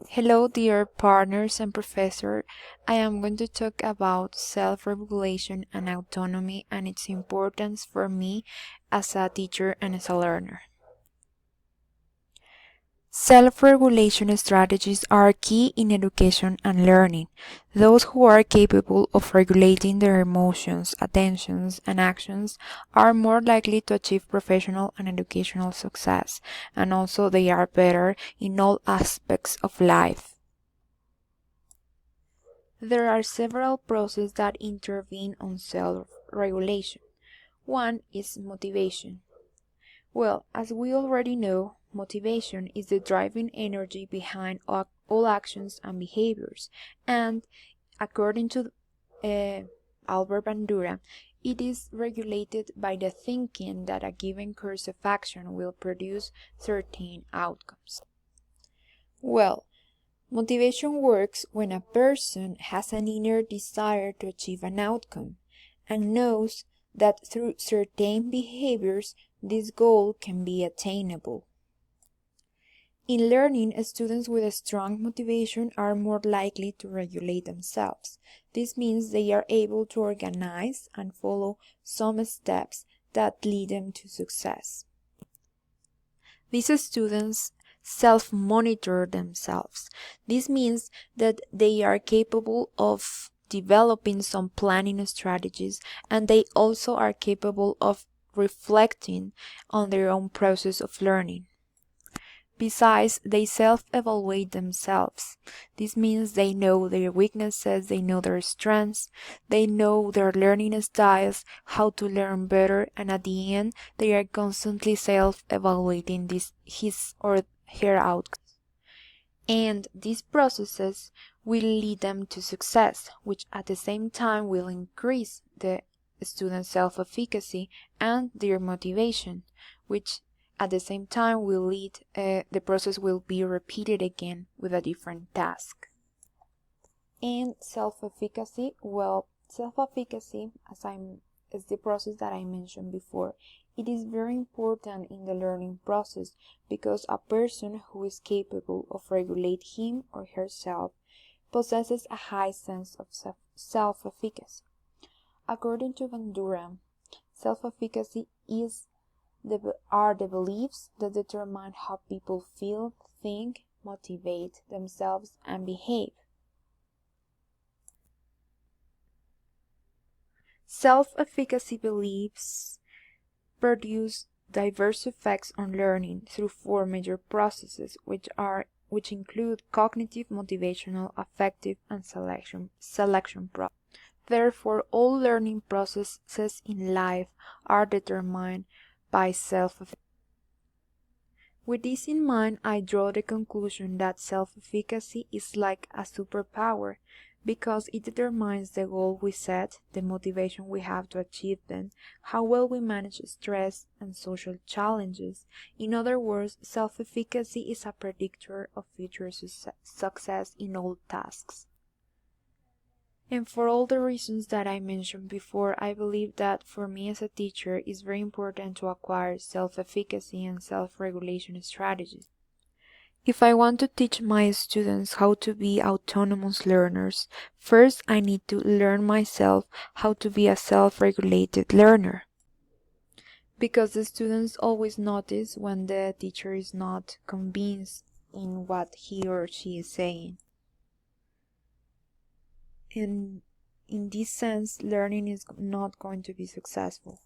Hello, dear partners and professor. I am going to talk about self-regulation and autonomy and its importance for me as a teacher and as a learner. Self-regulation strategies are key in education and learning. Those who are capable of regulating their emotions, attentions, and actions are more likely to achieve professional and educational success, and also they are better in all aspects of life. There are several processes that intervene on self-regulation. One is motivation. Well, as we already know, motivation is the driving energy behind all actions and behaviors, and according to Albert Bandura, it is regulated by the thinking that a given course of action will produce certain outcomes. Well, motivation works when a person has an inner desire to achieve an outcome and knows that through certain behaviors this goal can be attainable. In learning, students with a strong motivation are more likely to regulate themselves. This means they are able to organize and follow some steps that lead them to success. These students self-monitor themselves. This means that they are capable of developing some planning strategies, and they also are capable of reflecting on their own process of learning. Besides, they self-evaluate themselves. This means they know their weaknesses, they know their strengths, they know their learning styles, how to learn better, and at the end, they are constantly self-evaluating his or her outcomes. And these processes will lead them to success, which at the same time will increase the student's self-efficacy and their motivation, which at the same time will lead the process will be repeated again with a different task. And self-efficacy, well, self-efficacy is the process that I mentioned before. It is very important in the learning process because a person who is capable of regulate him or herself possesses a high sense of self-efficacy. According to Bandura, self-efficacy are the beliefs that determine how people feel, think, motivate themselves, and behave. Self-efficacy beliefs produce diverse effects on learning through four major processes, which include cognitive, motivational, affective, and selection processes. Therefore, all learning processes in life are determined by self-efficacy. With this in mind, I draw the conclusion that self-efficacy is like a superpower because it determines the goal we set, the motivation we have to achieve them, how well we manage stress and social challenges. In other words, self-efficacy is a predictor of future success in all tasks. And for all the reasons that I mentioned before, I believe that for me as a teacher, it's very important to acquire self-efficacy and self-regulation strategies. If I want to teach my students how to be autonomous learners, first I need to learn myself how to be a self-regulated learner. Because the students always notice when the teacher is not convinced in what he or she is saying. And in this sense, learning is not going to be successful.